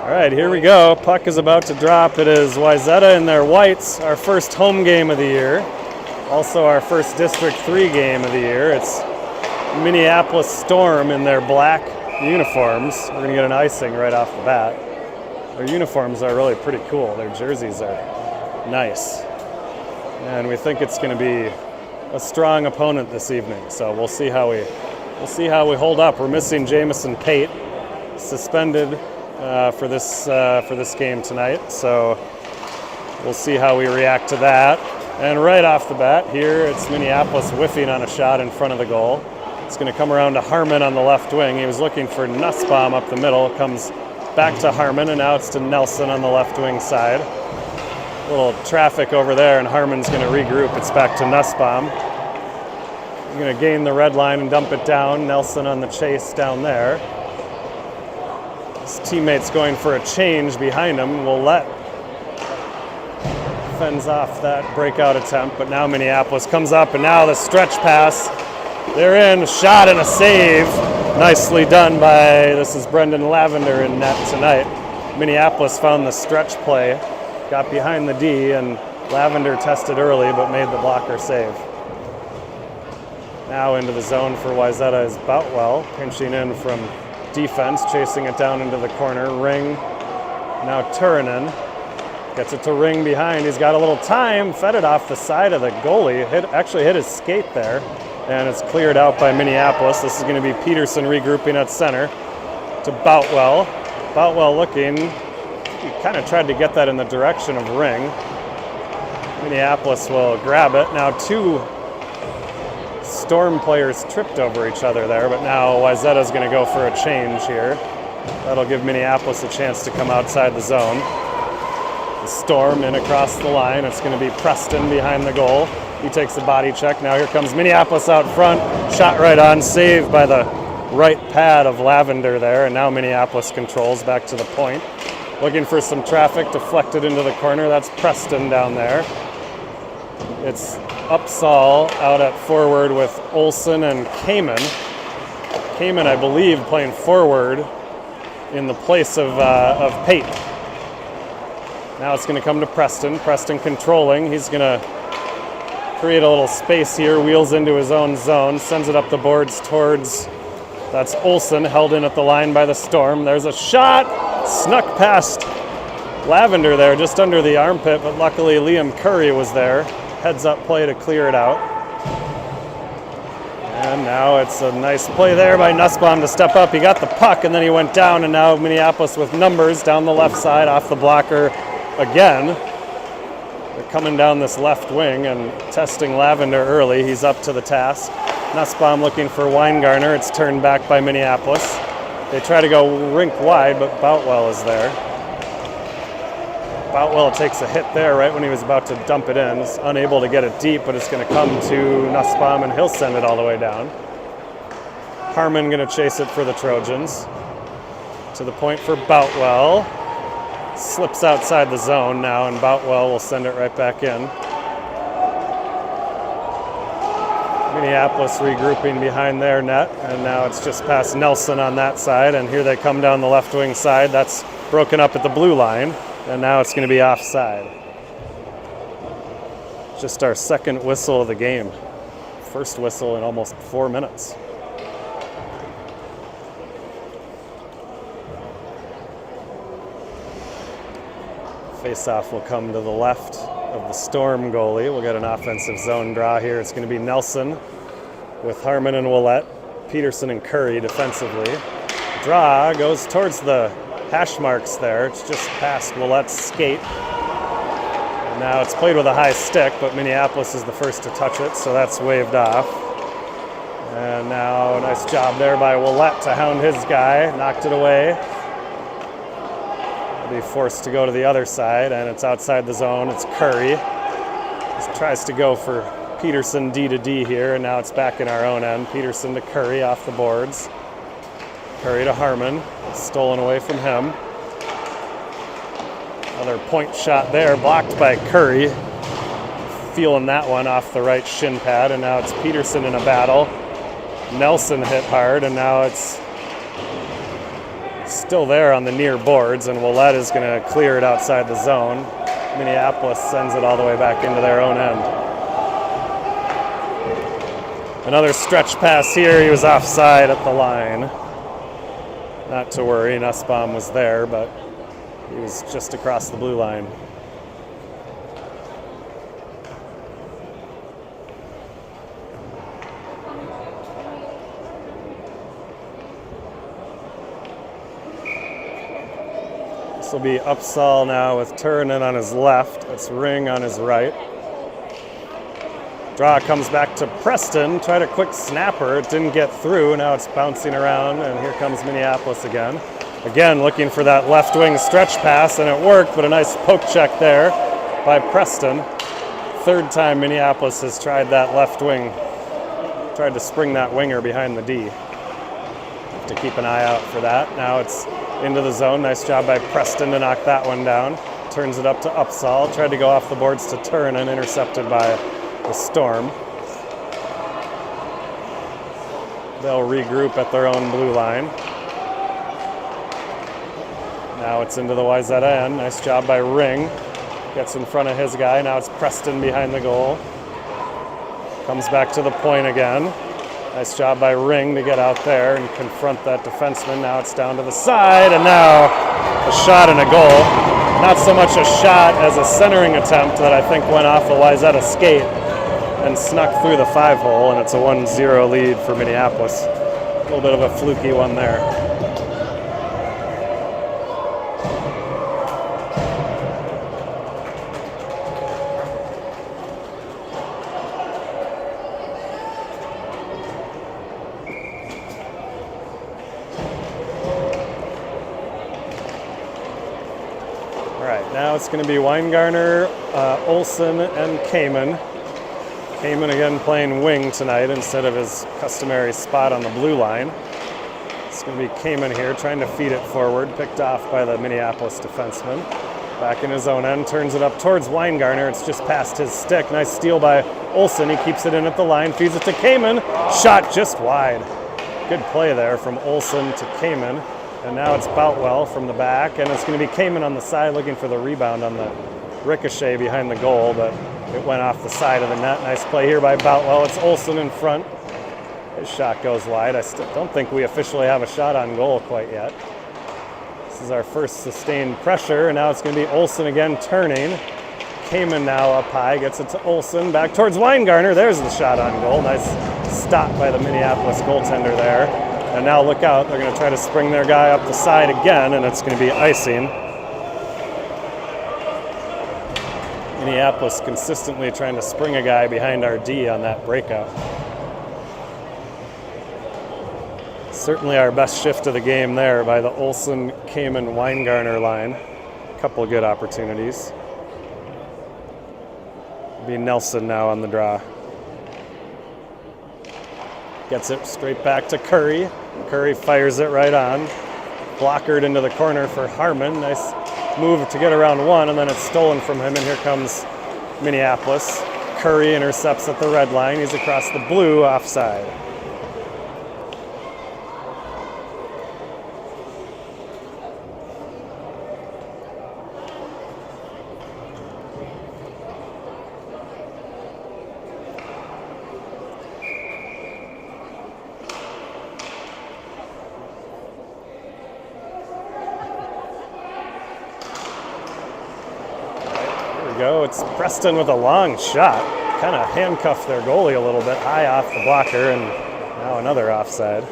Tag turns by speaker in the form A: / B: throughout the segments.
A: All right, here we go. Puck is about to drop. It is Wayzata in their whites, our first home game of the year. Also our first District 3 game of the year. It's Minneapolis Storm in their black uniforms. We're going to get an icing right off the bat. Their uniforms are really pretty cool. Their jerseys are nice. And we think it's going to be a strong opponent this evening. So we'll see how we hold up. We're missing Jamison Pate, suspended for this game tonight. So we'll see how we react to that. And right off the bat here, it's Minneapolis whiffing on a shot in front of the goal. It's going to come around to Harmon on the left wing. He was looking for Nussbaum up the middle. Comes back to Harmon, and now it's to Nelson on the left wing side. A little traffic over there, and Harmon's going to regroup. It's back to Nussbaum. He's going to gain the red line and dump it down. Nelson on the chase down there. His teammate's going for a change behind him. Willett fends off that breakout attempt, but now Minneapolis comes up, and now the stretch pass. They're in, shot and a save. Nicely done by, this is Brendan Lavender in net tonight. Minneapolis found the stretch play, got behind the D, and Lavender tested early but made the blocker save. Now into the zone for Wayzata is Boutwell, pinching in from defense, chasing it down into the corner. Ring, now Turinen. Gets it to Ring behind. He's got a little time, fed it off the side of the goalie. Actually hit his skate there, and it's cleared out by Minneapolis. This is going to be Peterson regrouping at center to Boutwell. Boutwell looking. He kind of tried to get that in the direction of Ring. Minneapolis will grab it. Now two Storm players tripped over each other there, but now Wayzata's going to go for a change here. That'll give Minneapolis a chance to come outside the zone. The Storm in across the line. It's going to be Preston behind the goal. He takes a body check. Now here comes Minneapolis out front. Shot right on, saved by the right pad of Lavender there, and now Minneapolis controls back to the point. Looking for some traffic, deflected into the corner. That's Preston down there. It's Upsall out at forward with Olsen and Kamen. Kamen, I believe, playing forward in the place of Pate. Now it's going to come to Preston. Preston controlling. He's going to create a little space here, wheels into his own zone, sends it up the boards towards, that's Olsen, held in at the line by the Storm. There's a shot, snuck past Lavender there, just under the armpit, but luckily Liam Curry was there. Heads up play to clear it out. And now it's a nice play there by Nussbaum to step up. He got the puck and then he went down, and now Minneapolis with numbers down the left side off the blocker again. They're coming down this left wing and testing Lavender early. He's up to the task. Nussbaum looking for Weingartner. It's turned back by Minneapolis. They try to go rink wide, but Boutwell is there. Boutwell takes a hit there right when he was about to dump it in. He's unable to get it deep, but it's going to come to Nussbaum, and he'll send it all the way down. Harmon going to chase it for the Trojans. To the point for Boutwell. Slips outside the zone now, and Boutwell will send it right back in. Minneapolis regrouping behind their net, and now it's just past Nelson on that side, and here they come down the left wing side. That's broken up at the blue line, and now it's going to be offside. Just our second whistle of the game. First whistle in almost 4 minutes. Faceoff will come to the left of the Storm goalie. We'll get an offensive zone draw here. It's going to be Nelson with Harmon and Willett, Peterson and Curry defensively. Draw goes towards the hash marks there. It's just past Willett's skate. And now it's played with a high stick, but Minneapolis is the first to touch it, so that's waved off. And now a nice job there by Willett to hound his guy. Knocked it away. Be forced to go to the other side, and it's outside the zone. It's Curry. Just tries to go for Peterson D to D here, and now it's back in our own end. Peterson to Curry off the boards. Curry to Harmon. Stolen away from him. Another point shot there, blocked by Curry. Feeling that one off the right shin pad, and now it's Peterson in a battle. Nelson hit hard, and now it's Still there on the near boards, and Willette is going to clear it outside the zone. Minneapolis sends it all the way back into their own end. Another stretch pass here. He was offside at the line. Not to worry, Nussbaum was there, but he was just across the blue line. This will be Upsall now with Turunen on his left. It's Ring on his right. Draw comes back to Preston. Tried a quick snapper. It didn't get through. Now it's bouncing around, and here comes Minneapolis again. Again, looking for that left wing stretch pass, and it worked, but a nice poke check there by Preston. Third time Minneapolis has tried that left wing. Tried to spring that winger behind the D. Have to keep an eye out for that. Now it's into the zone. Nice job by Preston to knock that one down. Turns it up to Upsall. Tried to go off the boards to Turunen, intercepted by the Storm. They'll regroup at their own blue line. Now it's into the Wayzata end. Nice job by Ring. Gets in front of his guy. Now it's Preston behind the goal. Comes back to the point again. Nice job by Ring to get out there and confront that defenseman. Now it's down to the side, and now a shot and a goal. Not so much a shot as a centering attempt that I think went off a Wayzata skate and snuck through the 5-hole, and it's a 1-0 lead for Minneapolis. A little bit of a fluky one there. Now it's going to be Weingartner, Olsen, and Kamen. Kamen again playing wing tonight instead of his customary spot on the blue line. It's going to be Kamen here trying to feed it forward, picked off by the Minneapolis defenseman. Back in his own end, turns it up towards Weingartner. It's just past his stick. Nice steal by Olsen. He keeps it in at the line, feeds it to Kamen. Shot just wide. Good play there from Olsen to Kamen. And now it's Boutwell from the back, and it's going to be Kamen on the side looking for the rebound on the ricochet behind the goal, but it went off the side of the net. Nice play here by Boutwell. It's Olsen in front. His shot goes wide. I still don't think we officially have a shot on goal quite yet. This is our first sustained pressure, and now it's going to be Olsen again turning. Kamen now up high, gets it to Olsen, back towards Weingartner. There's the shot on goal. Nice stop by the Minneapolis goaltender there. And now look out, they're going to try to spring their guy up the side again, and it's going to be icing. Minneapolis consistently trying to spring a guy behind our D on that breakout. Certainly our best shift of the game there by the Olsen, Kamen, Weingartner line. A couple of good opportunities. It'll be Nelson now on the draw. Gets it straight back to Curry. Curry fires it right on. Blockered into the corner for Harmon. Nice move to get around one, and then it's stolen from him, and here comes Minneapolis. Curry intercepts at the red line. He's across the blue, offside. Go. It's Preston with a long shot. Kind of handcuffed their goalie a little bit high off the blocker, and now another offside.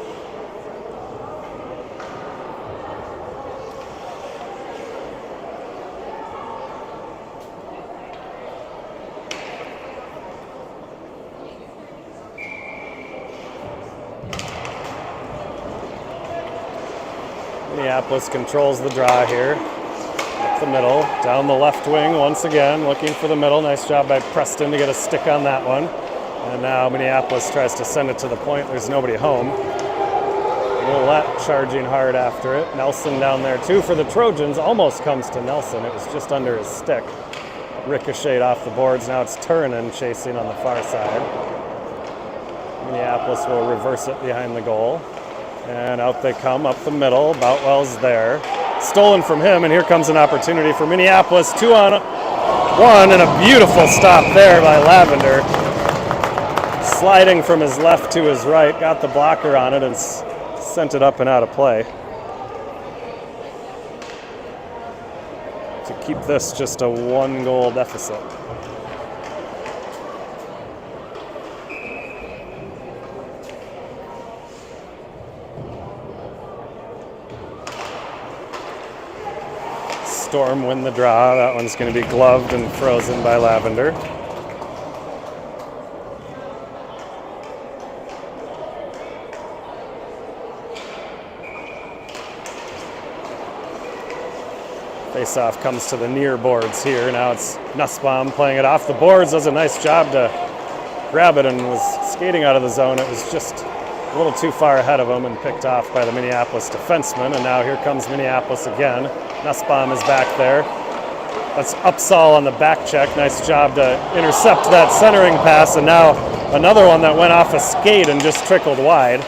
A: Minneapolis controls the draw here. Up the middle, down the left wing once again, looking for the middle. Nice job by Preston to get a stick on that one. And now Minneapolis tries to send it to the point. There's nobody home. Willette charging hard after it. Nelson down there too for the Trojans. Almost comes to Nelson. It was just under his stick. Ricocheted off the boards. Now it's Turunen chasing on the far side. Minneapolis will reverse it behind the goal. And out they come up the middle. Boutwell's there. Stolen from him, and here comes an opportunity for Minneapolis. 2-on-1, and a beautiful stop there by Lavender. Sliding from his left to his right, got the blocker on it and sent it up and out of play. To keep this just a 1-goal deficit. Storm win the draw. That one's going to be gloved and frozen by Lavender. Faceoff comes to the near boards here. Now it's Nussbaum playing it off the boards. Does a nice job to grab it and was skating out of the zone. It was just a little too far ahead of him and picked off by the Minneapolis defenseman. And now here comes Minneapolis again. Nussbaum is back there. That's Upsall on the back check. Nice job to intercept that centering pass. And now another one that went off a skate and just trickled wide.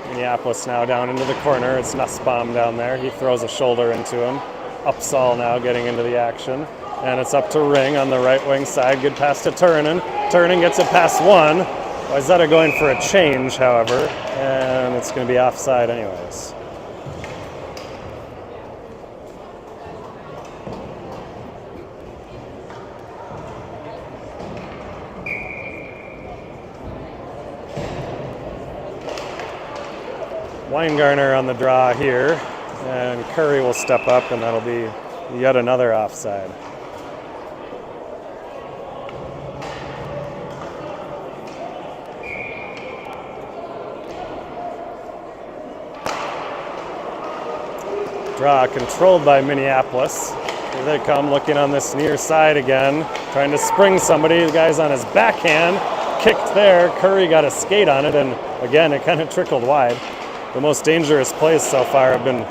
A: Minneapolis now down into the corner. It's Nussbaum down there. He throws a shoulder into him. Upsall now getting into the action. And it's up to Ring on the right wing side. Good pass to Turnen. Turnen gets it past one. Wayzata going for a change, however. And it's going to be offside anyways. Weingartner on the draw here, and Curry will step up, and that'll be yet another offside. Draw controlled by Minneapolis. Here they come, looking on this near side again, trying to spring somebody. The guy's on his backhand, kicked there. Curry got a skate on it, and again, it kind of trickled wide. The most dangerous plays so far have been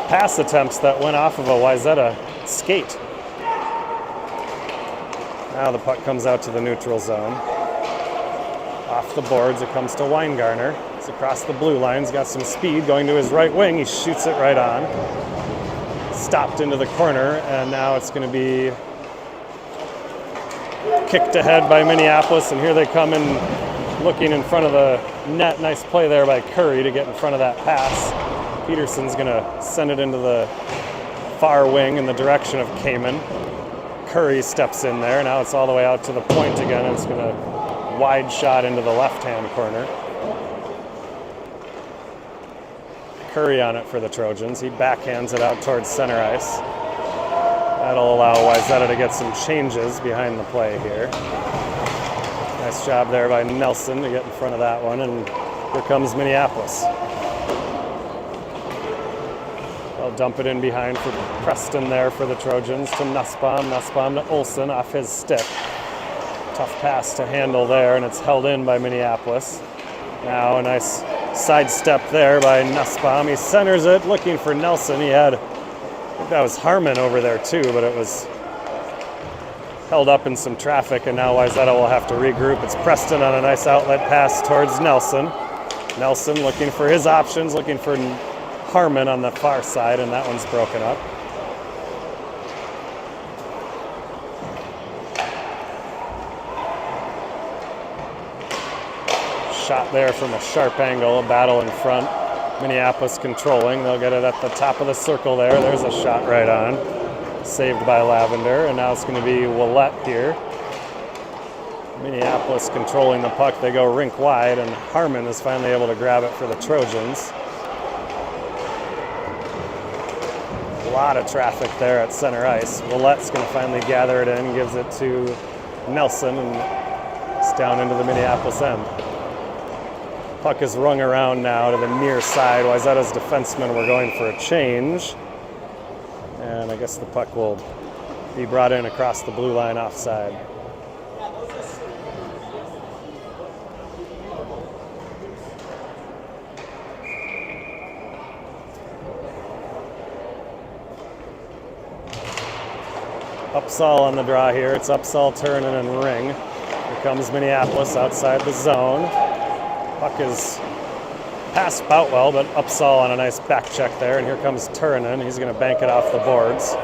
A: pass attempts that went off of a Wayzata skate. Now the puck comes out to the neutral zone. Off the boards, it comes to Weingartner. It's across the blue line. He's got some speed going to his right wing. He shoots it right on. Stopped into the corner, and now it's going to be kicked ahead by Minneapolis, and here they come in looking in front of the net. Nice play there by Curry to get in front of that pass. Peterson's going to send it into the far wing in the direction of Kamen. Curry steps in there. Now it's all the way out to the point again, and it's going to wide shot into the left-hand corner. Curry on it for the Trojans. He backhands it out towards center ice. That'll allow Wayzata to get some changes behind the play here. Nice job there by Nelson to get in front of that one, and here comes Minneapolis. They'll dump it in behind for Preston there for the Trojans to Nussbaum. Nussbaum to Olsen off his stick. Tough pass to handle there, and it's held in by Minneapolis. Now a nice sidestep there by Nussbaum. He centers it, looking for Nelson. He had, I think that was Harmon over there too, but it was held up in some traffic, and now Wayzata will have to regroup. It's Preston on a nice outlet pass towards Nelson. Nelson looking for his options, looking for Harmon on the far side, and that one's broken up. Shot there from a sharp angle, a battle in front. Minneapolis controlling. They'll get it at the top of the circle there. There's a shot right on. Saved by Lavender, and now it's going to be Willette here. Minneapolis controlling the puck. They go rink wide, and Harmon is finally able to grab it for the Trojans. A lot of traffic there at center ice. Willette's going to finally gather it in, gives it to Nelson, and it's down into the Minneapolis end. Puck is rung around now to the near side. Wayzata's defensemen were going for a change. And I guess the puck will be brought in across the blue line offside. Upsall on the draw here. It's Upsall, Turnen, and Ring. Here comes Minneapolis outside the zone. Puck is past Boutwell, but Upsall on a nice back check there. And here comes Turunen. He's going to bank it off the boards.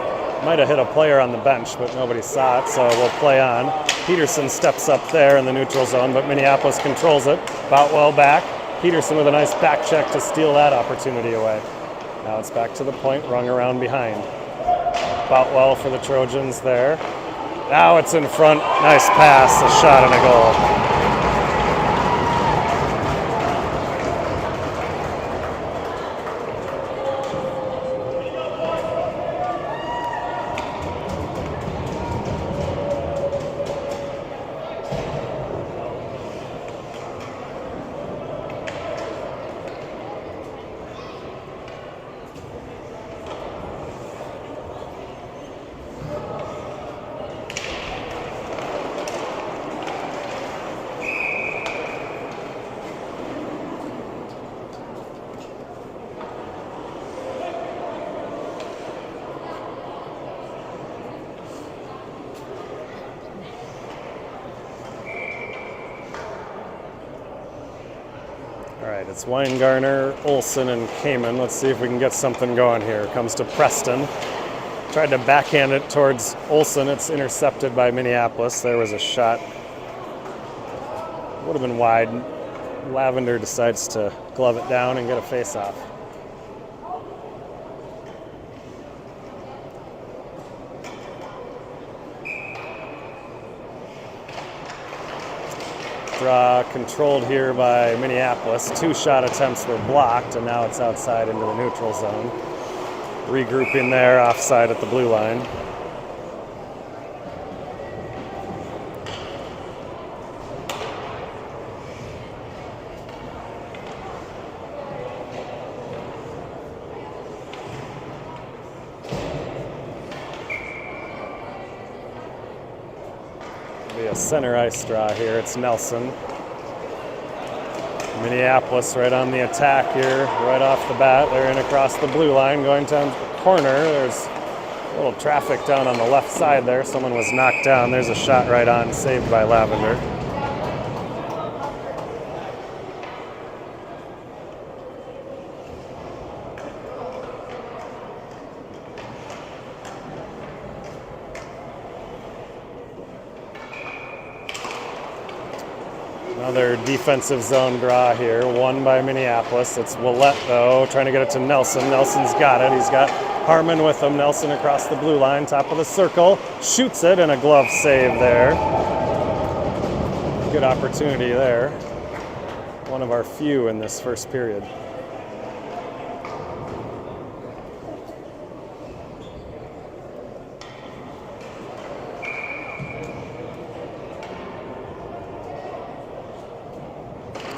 A: Might have hit a player on the bench, but nobody saw it, so we'll play on. Peterson steps up there in the neutral zone, but Minneapolis controls it. Boutwell back. Peterson with a nice back check to steal that opportunity away. Now it's back to the point, rung around behind. Boutwell for the Trojans there. Now it's in front. Nice pass, a shot and a goal. All right, it's Weingartner, Olsen, and Kamen. Let's see if we can get something going here. Comes to Preston. Tried to backhand it towards Olsen. It's intercepted by Minneapolis. There was a shot. Would have been wide. Lavender decides to glove it down and get a face-off. Draw controlled here by Minneapolis. 2 shot attempts were blocked, and now it's outside into the neutral zone. Regrouping there, offside at the blue line. Be a center ice draw here. It's Nelson. Minneapolis right on the attack here, right off the bat. They're in across the blue line, going down to the corner. There's a little traffic down on the left side there. Someone was knocked down. There's a shot right on, saved by Lavender. Another defensive zone draw here, won by Minneapolis. It's Willett, though, trying to get it to Nelson. Nelson's got it. He's got Harmon with him. Nelson across the blue line, top of the circle. Shoots it, and a glove save there. Good opportunity there. One of our few in this first period.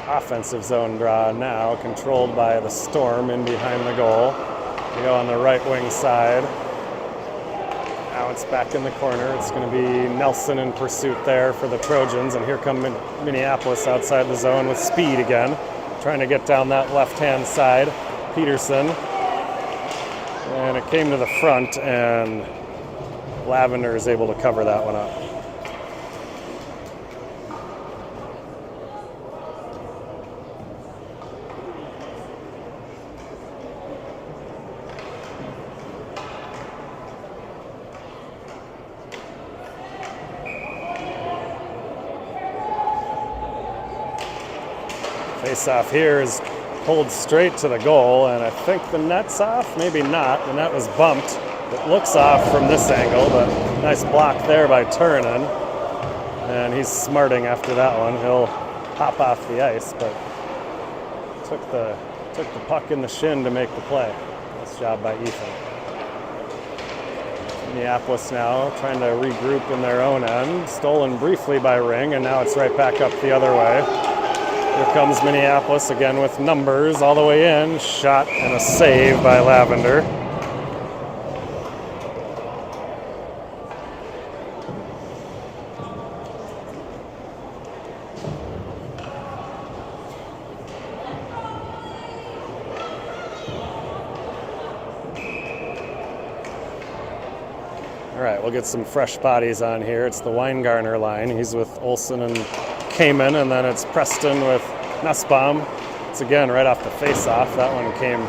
A: Offensive zone draw now, controlled by the Storm in behind the goal. They go on the right wing side. Now it's back in the corner. It's going to be Nelson in pursuit there for the Trojans, and here come Minneapolis outside the zone with speed again, trying to get down that left-hand side. Peterson, and it came to the front, and Lavender is able to cover that one up. Face-off here is pulled straight to the goal, and I think the net's off, maybe not. The net was bumped. It looks off from this angle, but nice block there by Turunen. And he's smarting after that one. He'll hop off the ice, but took the puck in the shin to make the play. Nice job by Ethan. Minneapolis now trying to regroup in their own end. Stolen briefly by Ring, and now it's right back up the other way. Here comes Minneapolis again with numbers all the way in. Shot and a save by Lavender. All right, we'll get some fresh bodies on here. It's the Weingartner line. He's with Olson and Kamen, and then it's Preston with Nussbaum. It's again right off the face-off. That one came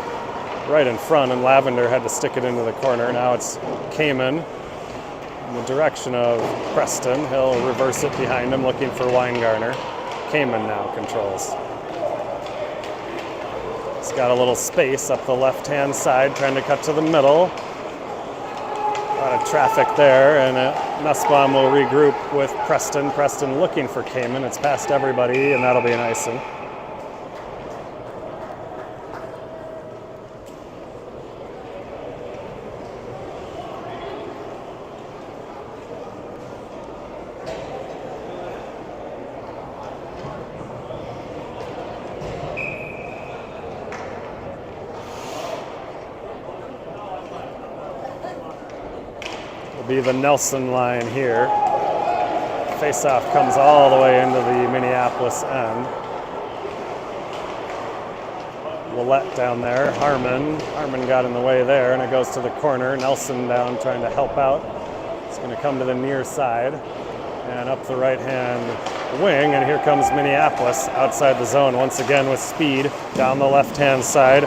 A: right in front, and Lavender had to stick it into the corner. Now it's Kamen in the direction of Preston. He'll reverse it behind him, looking for Weingartner. Kamen now controls. He's got a little space up the left-hand side, trying to cut to the middle. A lot of traffic there, and Nussbaum will regroup with Preston. Preston looking for Kamen. It's past everybody, and that'll be an icing. Be the Nelson line here. Face-off comes all the way into the Minneapolis end. Willett down there. Harmon got in the way there, and it goes to the corner. Nelson down trying to help out. It's going to come to the near side and up the right-hand wing, and here comes Minneapolis outside the zone once again with speed down the left-hand side,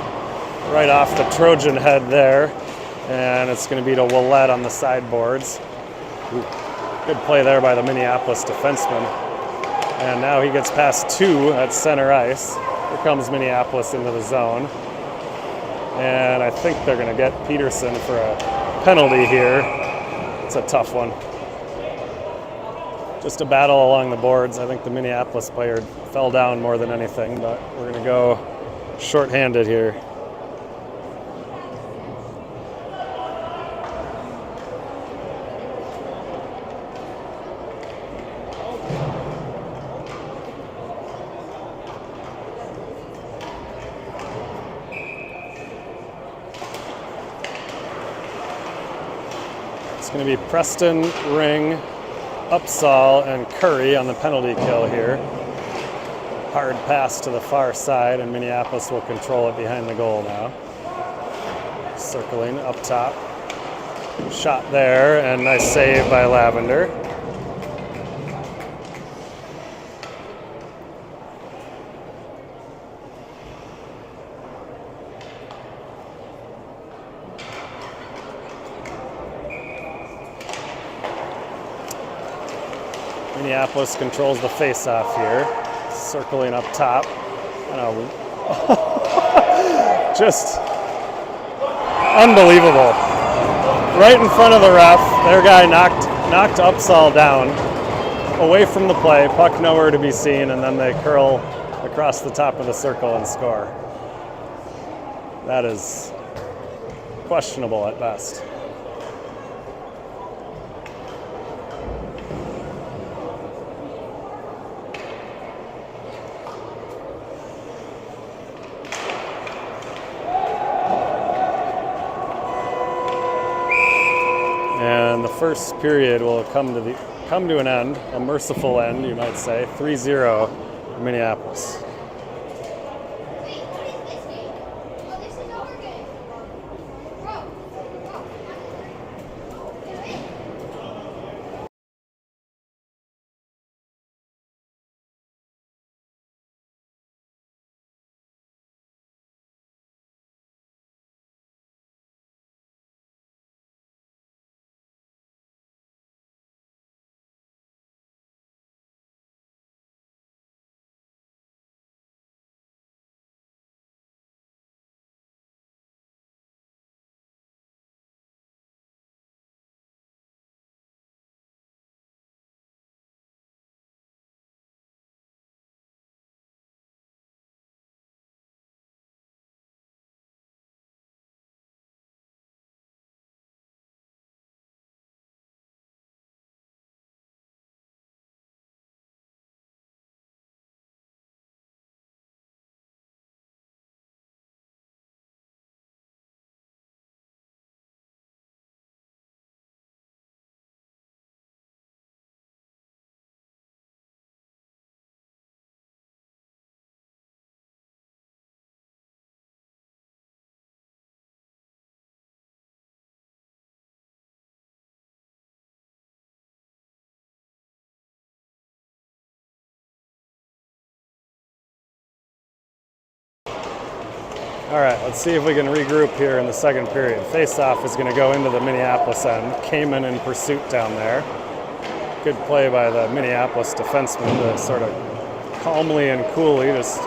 A: right off the Trojan head there. And it's going to be to Willett on the sideboards. Ooh, good play there by the Minneapolis defenseman. And now he gets past two at center ice. Here comes Minneapolis into the zone. And I think they're going to get Peterson for a penalty here. It's a tough one. Just a battle along the boards. I think the Minneapolis player fell down more than anything, but we're going to go shorthanded here. It's going to be Preston, Ring, Upsall, and Curry on the penalty kill here. Hard pass to the far side, and Minneapolis will control it behind the goal now. Circling up top. Shot there, and nice save by Lavender. Minneapolis controls the face-off here, circling up top. Just unbelievable. Right in front of the ref, their guy knocked Upsall down, away from the play, puck nowhere to be seen, and then they curl across the top of the circle and score. That is questionable at best. And the first period will come to an end, a merciful end, you might say, 3-0 Minneapolis. All right, let's see if we can regroup here in the second period. Face-off is going to go into the Minneapolis end. Kamen in pursuit down there. Good play by the Minneapolis defenseman to sort of calmly and coolly just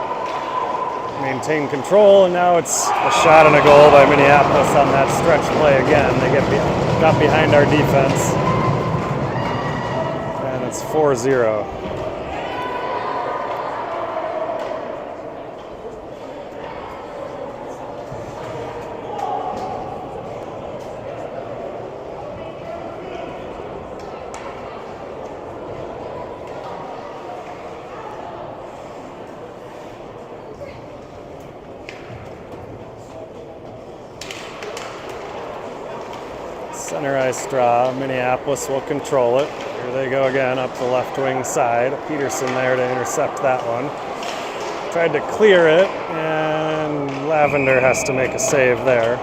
A: maintain control. And now it's a shot and a goal by Minneapolis on that stretch play again. They got behind our defense. And it's 4-0. Center ice draw. Minneapolis will control it. Here they go again up the left wing side. Peterson there to intercept that one. Tried to clear it, and Lavender has to make a save there.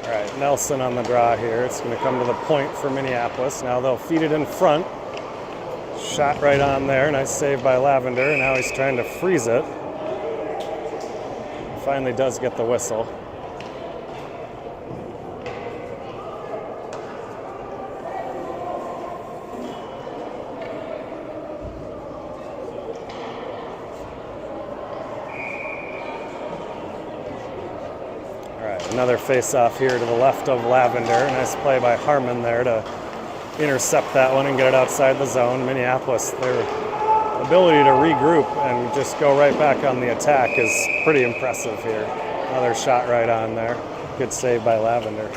A: All right, Nelson on the draw here. It's going to come to the point for Minneapolis. Now they'll feed it in front. Shot right on there. Nice save by Lavender. Now he's trying to freeze it. Finally does get the whistle. Another face-off here to the left of Lavender. Nice play by Harmon there to intercept that one and get it outside the zone. Minneapolis, their ability to regroup and just go right back on the attack is pretty impressive here. Another shot right on there. Good save by Lavender.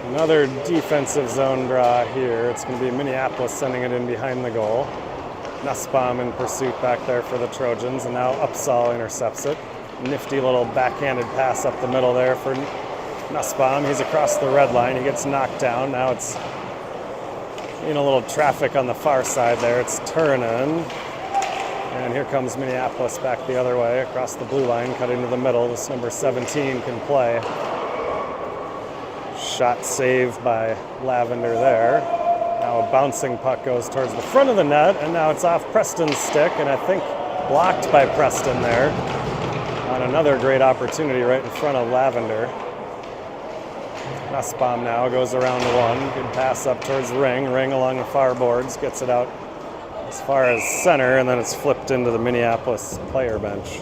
A: Another defensive zone draw here. It's going to be Minneapolis sending it in behind the goal. Nussbaum in pursuit back there for the Trojans, and now Upsall intercepts it. Nifty little backhanded pass up the middle there for Nussbaum. He's across the red line. He gets knocked down. Now it's in a little traffic on the far side there. It's Turunen. And here comes Minneapolis back the other way across the blue line, cutting to the middle. This number 17 can play. Shot saved by Lavender there. Now a bouncing puck goes towards the front of the net, and now it's off Preston's stick, and I think blocked by Preston there on another great opportunity right in front of Lavender. Nussbaum now goes around the one. Good pass up towards Ring. Ring along the far boards, gets it out as far as center, and then it's flipped into the Minneapolis player bench.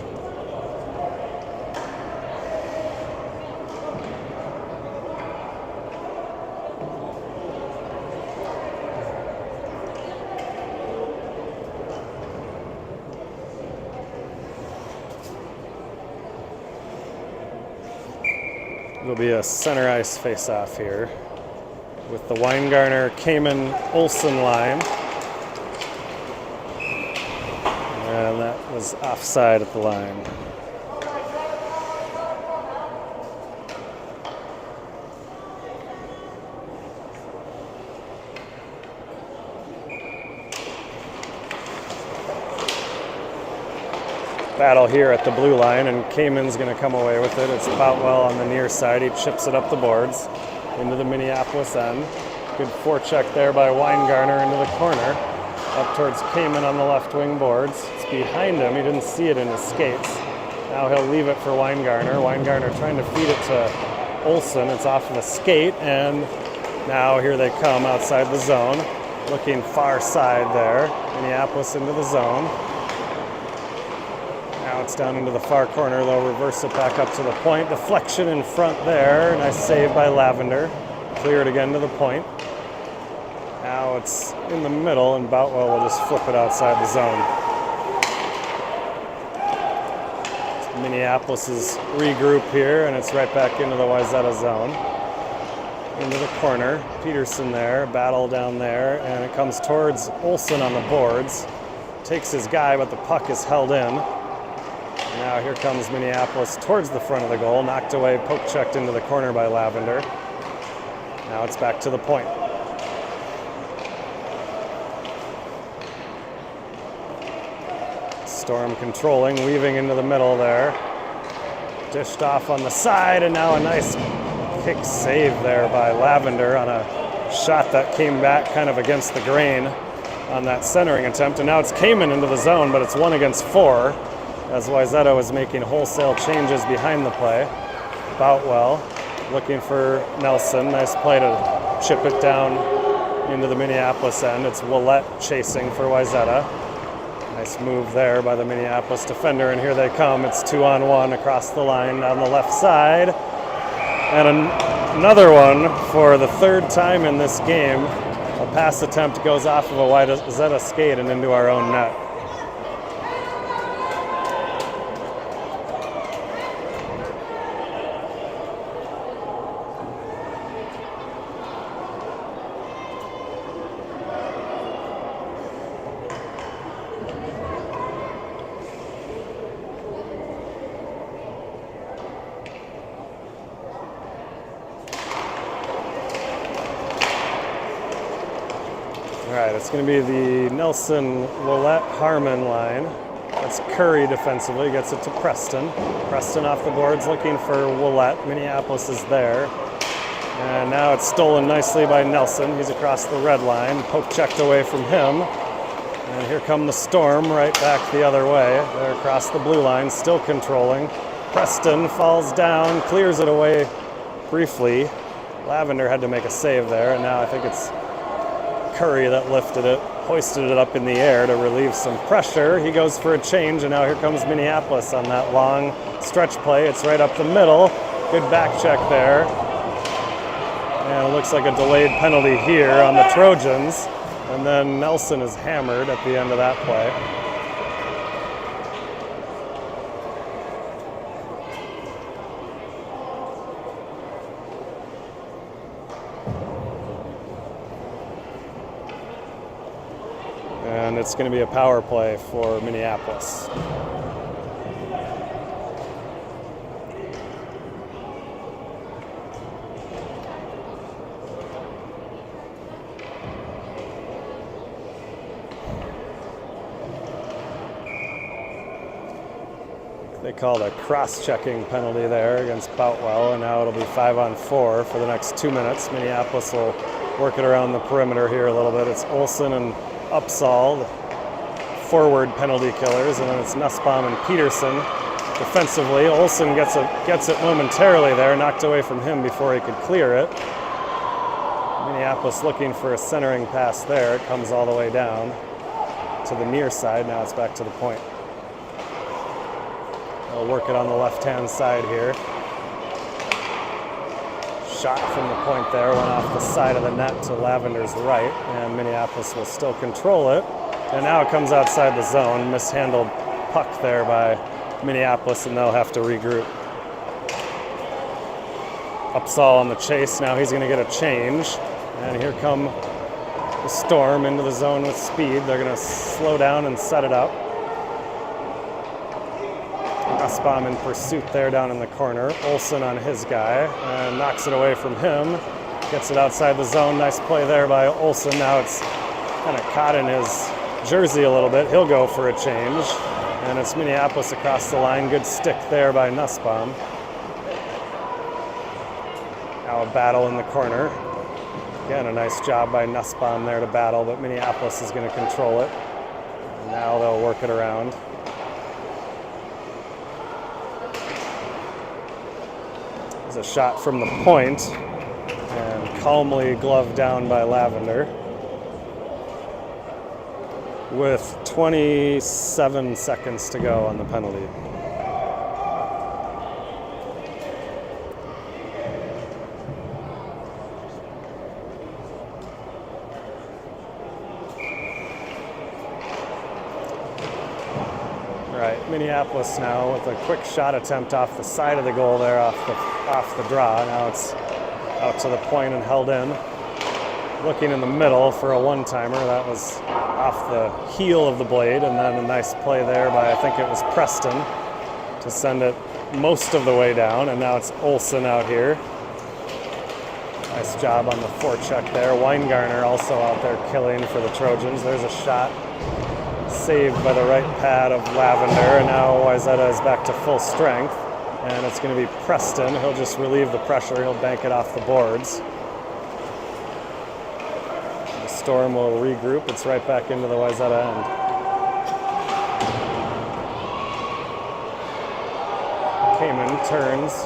A: It'll be a center ice face-off here with the Weingartner-Kamen-Olsen line. And that was offside at the line. Battle here at the blue line, and Kamen's going to come away with it. It's Boutwell on the near side. He chips it up the boards into the Minneapolis end. Good forecheck there by Weingartner into the corner. Up towards Kamen on the left wing boards. It's behind him. He didn't see it in his skates. Now he'll leave it for Weingartner. Weingartner trying to feed it to Olsen. It's off of the skate, and now here they come outside the zone. Looking far side there. Minneapolis into the zone. Now it's down into the far corner. They'll reverse it back up to the point. Deflection in front there. Nice save by Lavender. Cleared again to the point. Now it's in the middle, and Boutwell will just flip it outside the zone. It's Minneapolis's regroup here, and it's right back into the Wayzata zone. Into the corner, Peterson there, battle down there, and it comes towards Olsen on the boards. Takes his guy, but the puck is held in. Now here comes Minneapolis towards the front of the goal, knocked away, poke checked into the corner by Lavender. Now it's back to the point. Storm controlling, weaving into the middle there. Dished off on the side, and now a nice kick save there by Lavender on a shot that came back kind of against the grain on that centering attempt. And now it's Kamen into the zone, but it's 1 against 4 as Wayzata was making wholesale changes behind the play. Boutwell looking for Nelson. Nice play to chip it down into the Minneapolis end. It's Willett chasing for Wayzata. Nice move there by the Minneapolis defender, and here they come. It's 2-on-1 across the line down the left side. And another one for the third time in this game. A pass attempt goes off of a Wayzata skate and into our own net. All right, it's going to be the Nelson, Willett, Harmon line. That's Curry defensively, gets it to Preston. Preston off the boards looking for Willett. Minneapolis is there. And now it's stolen nicely by Nelson. He's across the red line, poke checked away from him. And here come the Storm right back the other way. They're across the blue line, still controlling. Preston falls down, clears it away briefly. Lavender had to make a save there, and now I think it's Curry that lifted it, hoisted it up in the air to relieve some pressure. He goes for a change, and now here comes Minneapolis on that long stretch play. It's right up the middle. Good back check there. And it looks like a delayed penalty here on the Trojans. And then Nelson is hammered at the end of that play. And it's going to be a power play for Minneapolis. They called a cross-checking penalty there against Boutwell, and now it'll be 5-on-4 for the next 2 minutes. Minneapolis will work it around the perimeter here a little bit. It's Olsen and Upsall, the forward penalty killers, and then it's Nussbaum and Peterson defensively. Olsen gets it momentarily there, knocked away from him before he could clear it. Minneapolis looking for a centering pass there. It comes all the way down to the near side. Now it's back to the point. They'll work it on the left-hand side here. Shot from the point there, went off the side of the net to Lavender's right, and Minneapolis will still control it. And now it comes outside the zone. Mishandled puck there by Minneapolis, and they'll have to regroup. Upsall on the chase. Now he's going to get a change. And here come the Storm into the zone with speed. They're going to slow down and set it up. Nussbaum in pursuit there down in the corner. Olsen on his guy and knocks it away from him. Gets it outside the zone. Nice play there by Olsen. Now it's kind of caught in his jersey a little bit. He'll go for a change. And it's Minneapolis across the line. Good stick there by Nussbaum. Now a battle in the corner. Again, a nice job by Nussbaum there to battle, but Minneapolis is going to control it. And now they'll work it around. There's a shot from the point, and calmly gloved down by Lavender. With 27 seconds to go on the penalty. Minneapolis now with a quick shot attempt off the side of the goal there, off the draw. Now it's out to the point and held in. Looking in the middle for a one-timer. That was off the heel of the blade, and then a nice play there by, I think it was Preston, to send it most of the way down, and now it's Olsen out here. Nice job on the forecheck there. Weingartner also out there killing for the Trojans. There's a shot saved by the right pad of Lavender, and now Wayzata is back to full strength, and it's going to be Preston. He'll just relieve the pressure. He'll bank it off the boards. The Storm will regroup. It's right back into the Wayzata end. Kamen turns.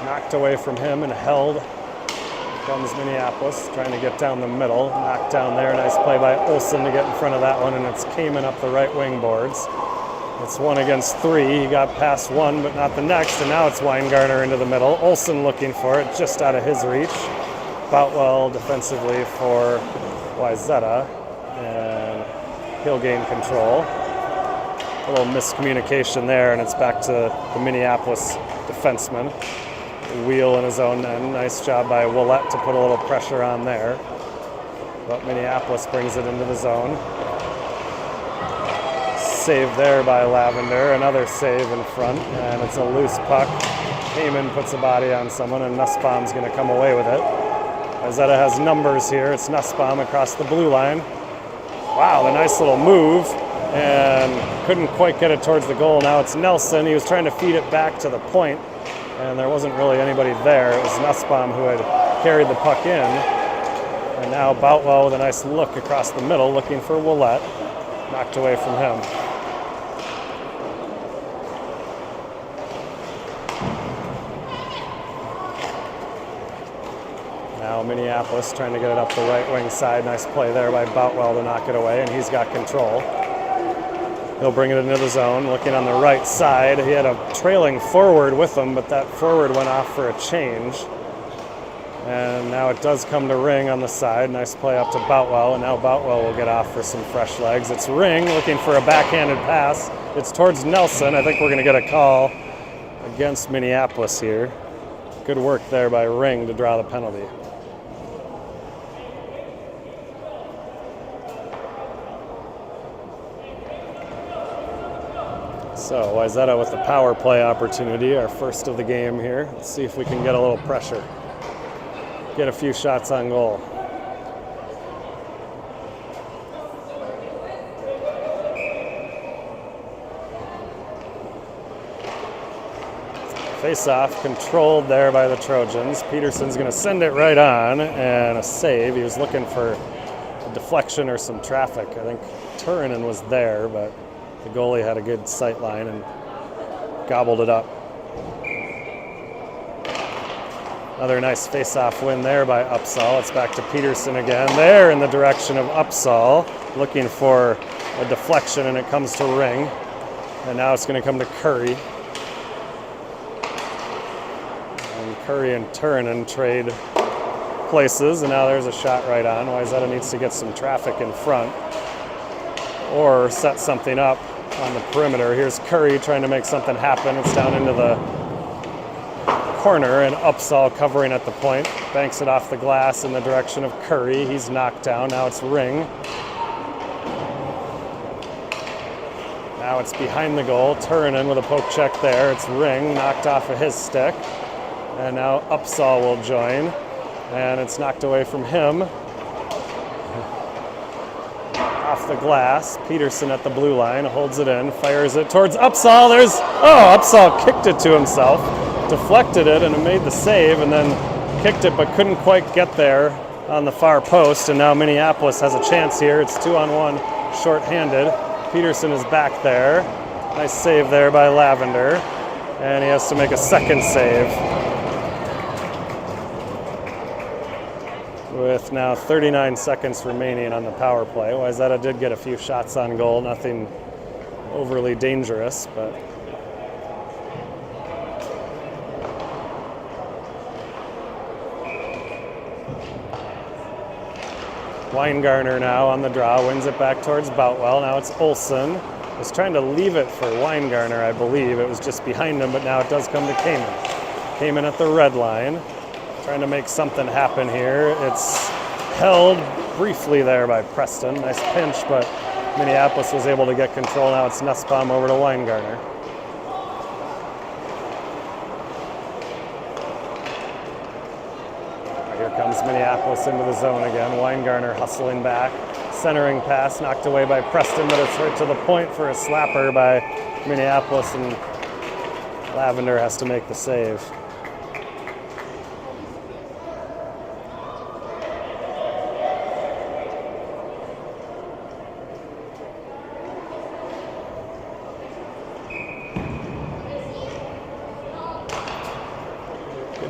A: Knocked away from him and held. Comes Minneapolis, trying to get down the middle. Knocked down there. Nice play by Olsen to get in front of that one, and it's Kamen up the right wing boards. It's 1 against 3. He got past one, but not the next, and now it's Weingartner into the middle. Olsen looking for it, just out of his reach. Boutwell defensively for Wayzata, and he'll gain control. A little miscommunication there, and it's back to the Minneapolis defenseman. Wheel in his own end. Nice job by Willette to put a little pressure on there. But Minneapolis brings it into the zone. Save there by Lavender. Another save in front, and it's a loose puck. Kamen puts a body on someone, and Nussbaum's going to come away with it. Wayzata has numbers here. It's Nussbaum across the blue line. Wow, the nice little move, and couldn't quite get it towards the goal. Now it's Nelson. He was trying to feed it back to the point, and there wasn't really anybody there. It was Nussbaum who had carried the puck in. And now Boutwell with a nice look across the middle, looking for Willette. Knocked away from him. Now Minneapolis trying to get it up the right wing side. Nice play there by Boutwell to knock it away, and he's got control. He'll bring it into the zone, looking on the right side. He had a trailing forward with him, but that forward went off for a change. And now it does come to Ring on the side. Nice play up to Boutwell, and now Boutwell will get off for some fresh legs. It's Ring looking for a backhanded pass. It's towards Nelson. I think we're going to get a call against Minneapolis here. Good work there by Ring to draw the penalty. So Wayzata with the power play opportunity, our first of the game here. Let's see if we can get a little pressure. Get a few shots on goal. Face-off controlled there by the Trojans. Peterson's going to send it right on, and a save. He was looking for a deflection or some traffic. I think Turinen was there, but the goalie had a good sight line and gobbled it up. Another nice face-off win there by Upsall. It's back to Peterson again. There in the direction of Upsall, looking for a deflection, and it comes to Ring. And now it's going to come to Curry. And Curry and Turinen trade places, and now there's a shot right on. Wayzata needs to get some traffic in front or set something up on the perimeter. Here's Curry trying to make something happen. It's down into the corner, and Upsall covering at the point. Banks it off the glass in the direction of Curry. He's knocked down. Now it's Ring. Now it's behind the goal. Turinen with a poke check there. It's Ring knocked off of his stick. And now Upsall will join. And it's knocked away from him. Off the glass. Peterson at the blue line holds it in, fires it towards Upsall. Upsall kicked it to himself, deflected it, and it made the save, and then kicked it, but couldn't quite get there on the far post. And now Minneapolis has a chance here. It's 2-on-1, short-handed. Peterson is back there. Nice save there by Lavender, and he has to make a second save. With now 39 seconds remaining on the power play. Wayzata did get a few shots on goal, nothing overly dangerous, but Weingartner now on the draw, wins it back towards Boutwell. Now it's Olsen. Was trying to leave it for Weingarner, I believe. It was just behind him, but now it does come to Kamen. Kamen at the red line, trying to make something happen here. It's held briefly there by Preston. Nice pinch, but Minneapolis was able to get control. Now it's Nussbaum over to Weingarner. Here comes Minneapolis into the zone again. Weingarner hustling back. Centering pass knocked away by Preston, but it's right to the point for a slapper by Minneapolis, and Lavender has to make the save.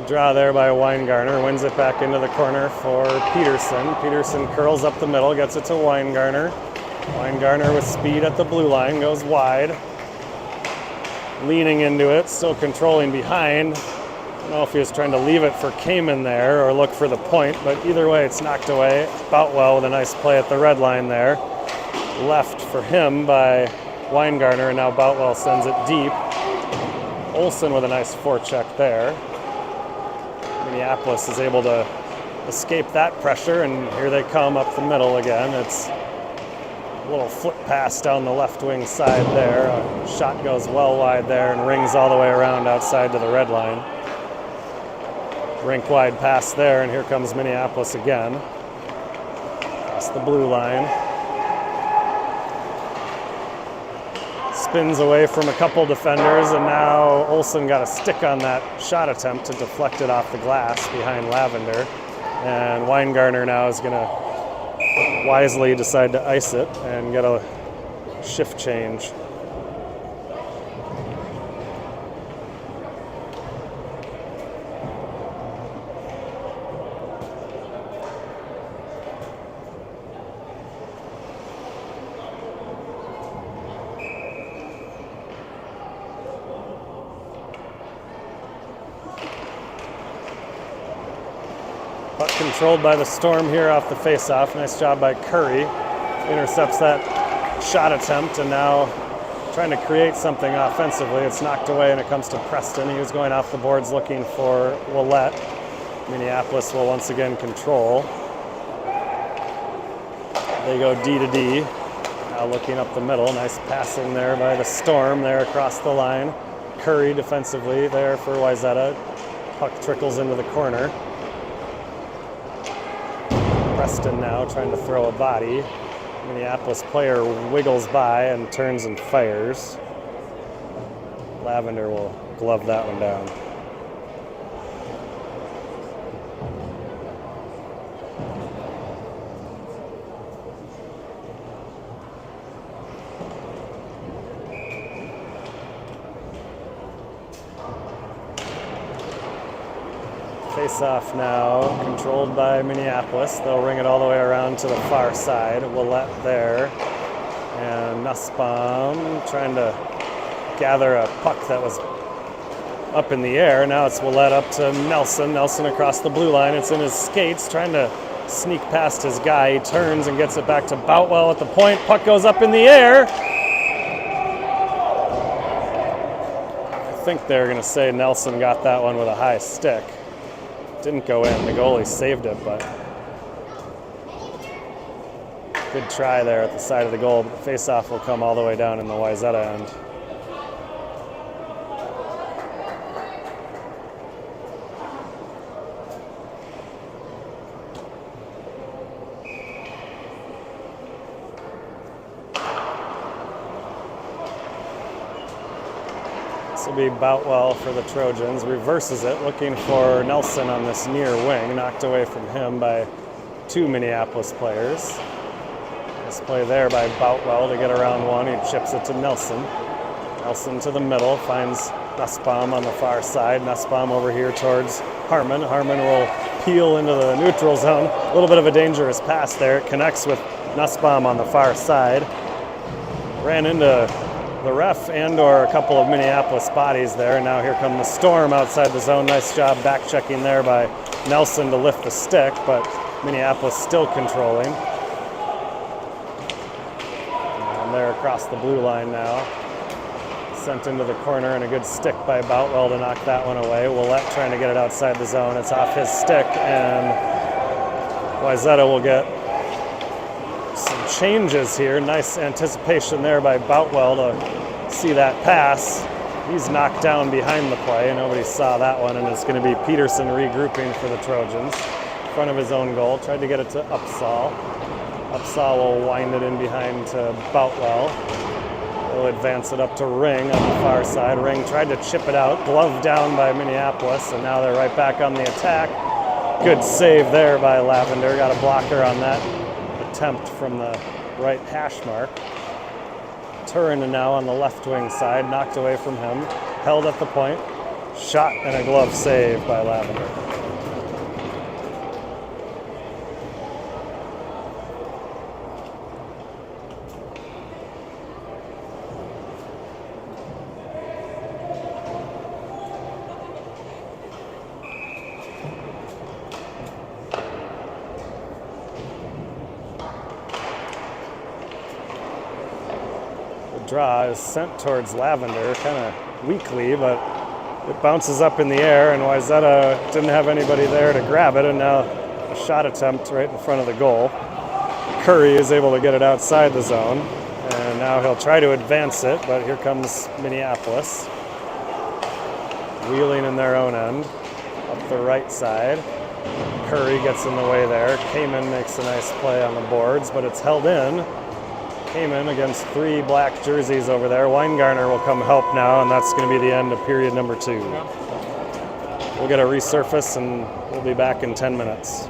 A: Draw there by Weingarner, wins it back into the corner for Peterson. Peterson curls up the middle, gets it to Weingarner. Weingarner with speed at the blue line, goes wide. Leaning into it, still controlling behind. I don't know if he was trying to leave it for Kamen there or look for the point, but either way it's knocked away. Boutwell with a nice play at the red line there. Left for him by Weingarner, and now Boutwell sends it deep. Olsen with a nice forecheck there. Minneapolis is able to escape that pressure, and here they come up the middle again. It's a little flip pass down the left wing side there. A shot goes well wide there and rings all the way around outside to the red line. Rink wide pass there, and here comes Minneapolis again. Across the blue line. Spins away from a couple defenders, and now Olsen got a stick on that shot attempt to deflect it off the glass behind Lavender. And Weingarner now is going to wisely decide to ice it and get a shift change. Puck controlled by the Storm here off the faceoff. Nice job by Curry. Intercepts that shot attempt, and now trying to create something offensively. It's knocked away, and it comes to Preston. He was going off the boards looking for Willett. Minneapolis will once again control. They go D to D. Now looking up the middle. Nice passing there by the Storm there across the line. Curry defensively there for Wayzata. Puck trickles into the corner. Preston now trying to throw a body. Minneapolis player wiggles by and turns and fires. Lavender will glove that one down. Face-off now, controlled by Minneapolis. They'll ring it all the way around to the far side. Willett there. And Nussbaum trying to gather a puck that was up in the air. Now it's Willett up to Nelson. Nelson across the blue line. It's in his skates, trying to sneak past his guy. He turns and gets it back to Boutwell at the point. Puck goes up in the air. I think they're going to say Nelson got that one with a high stick. Didn't go in. The goalie saved it, but good try there at the side of the goal. But the face-off will come all the way down in the Wayzata end. This will be Boutwell for the Trojans. Reverses it, looking for Nelson on this near wing. Knocked away from him by two Minneapolis players. Nice play there by Boutwell to get around one. He chips it to Nelson. Nelson to the middle, finds Nussbaum on the far side. Nussbaum over here towards Harmon. Harmon will peel into the neutral zone. A little bit of a dangerous pass there. It connects with Nussbaum on the far side. Ran into the ref and or a couple of Minneapolis bodies there. And now here come the Storm outside the zone. Nice job back checking there by Nelson to lift the stick, but Minneapolis still controlling. And there across the blue line now. Sent into the corner, and a good stick by Boutwell to knock that one away. Willett trying to get it outside the zone. It's off his stick, and Wayzata will get some changes here. Nice anticipation there by Boutwell to see that pass. He's knocked down behind the play. Nobody saw that one, and it's going to be Peterson regrouping for the Trojans. In front of his own goal. Tried to get it to Upsahl. Upsahl will wind it in behind to Boutwell. He'll advance it up to Ring on the far side. Ring tried to chip it out. Glove down by Minneapolis, and now they're right back on the attack. Good save there by Lavender. Got a blocker on that attempt from the right hash mark. Turin now on the left wing side, knocked away from him, held at the point, shot and a glove save by Lavender. Draw is sent towards Lavender, kind of weakly, but it bounces up in the air, and Wayzata didn't have anybody there to grab it, and now a shot attempt right in front of the goal. Curry is able to get it outside the zone, and now he'll try to advance it, but here comes Minneapolis, wheeling in their own end, up the right side. Curry gets in the way there. Kamen makes a nice play on the boards, but it's held in. Kamen against 3 black jerseys over there. Weingartner will come help now, and that's going to be the end of period number 2. We'll get a resurface, and we'll be back in 10 minutes.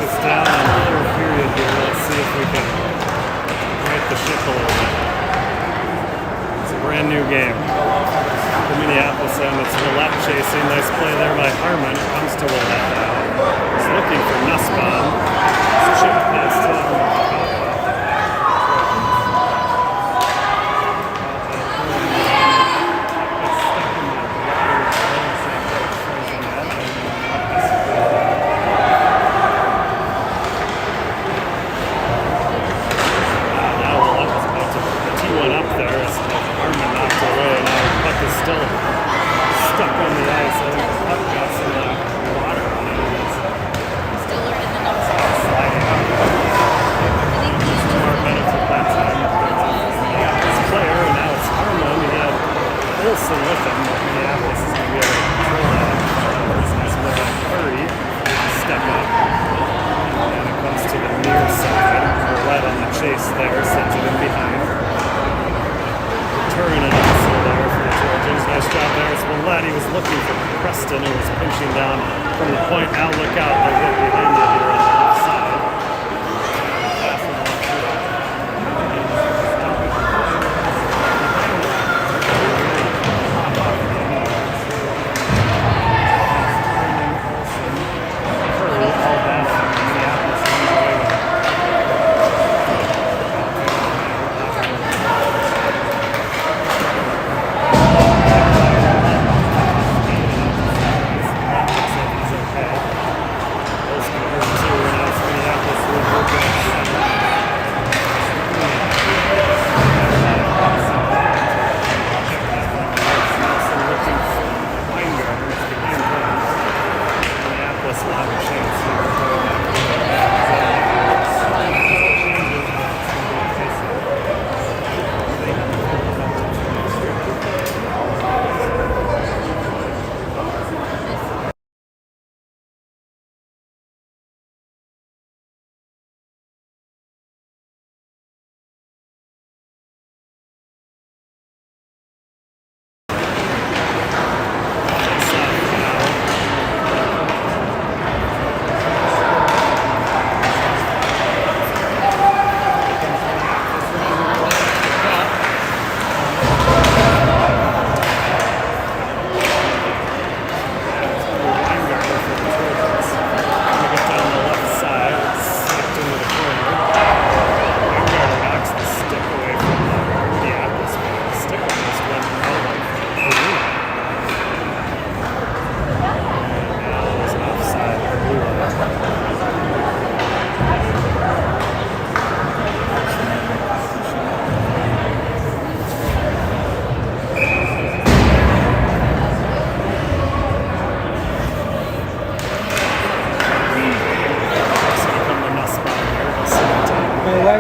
A: is down in the third period here. Let's see if we can right the ship a little bit. It's a brand new game. The Minneapolis end, it's Willette chasing. Nice play there by Harmon. It comes to Willette now. He's looking for Nussbaum. It's chipped past him.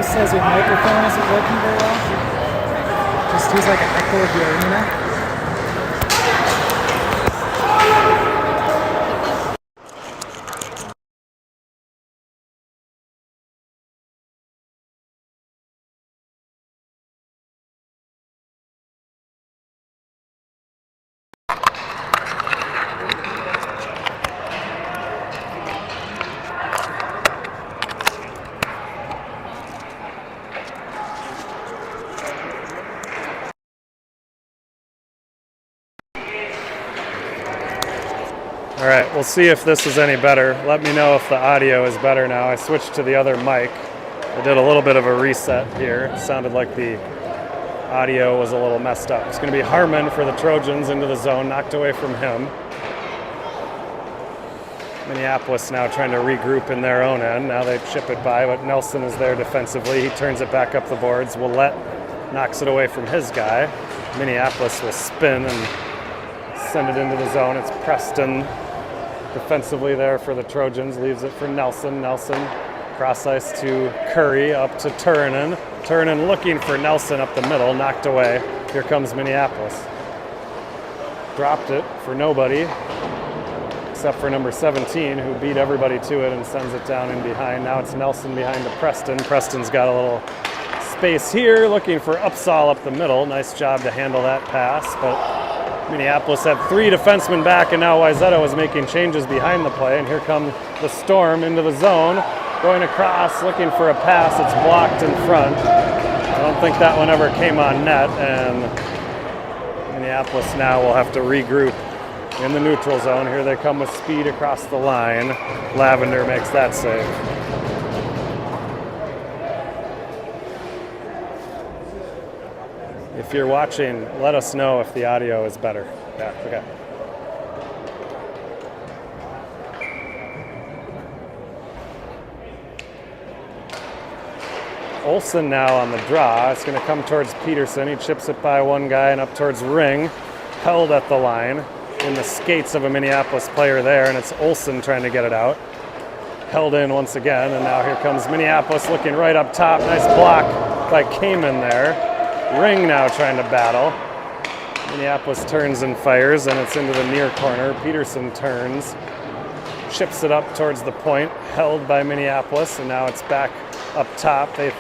B: Says your microphone isn't working very well. Just use like an echo of your arena.
A: All right, we'll see if this is any better. Let me know if the audio is better now. I switched to the other mic. I did a little bit of a reset here. It sounded like the audio was a little messed up. It's going to be Harmon for the Trojans into the zone, knocked away from him. Minneapolis now trying to regroup in their own end. Now they chip it by, but Nelson is there defensively. He turns it back up the boards. Willette knocks it away from his guy. Minneapolis will spin and send it into the zone. It's Preston defensively there for the Trojans, leaves it for Nelson. Nelson cross ice to Curry, up to Turunen. Turunen looking for Nelson up the middle, knocked away. Here comes Minneapolis. Dropped it for nobody, except for number 17, who beat everybody to it and sends it down in behind. Now it's Nelson behind to Preston. Preston's got a little space here, looking for Upsall up the middle. Nice job to handle that pass, but Minneapolis had 3 defensemen back, and now Wayzata was making changes behind the play. And here come the Storm into the zone, going across, looking for a pass. It's blocked in front. I don't think that one ever came on net, and Minneapolis now will have to regroup in the neutral zone. Here they come with speed across the line. Lavender makes that save. If you're watching, let us know if the audio is better. Yeah, okay. Olsen now on the draw. It's going to come towards Peterson. He chips it by one guy and up towards Ring. Held at the line in the skates of a Minneapolis player there, and it's Olsen trying to get it out. Held in once again, and now here comes Minneapolis looking right up top. Nice block by Kamen there. Ring now trying to battle. Minneapolis turns and fires, and it's into the near corner. Peterson turns, chips it up towards the point, held by Minneapolis, and now it's back up top. They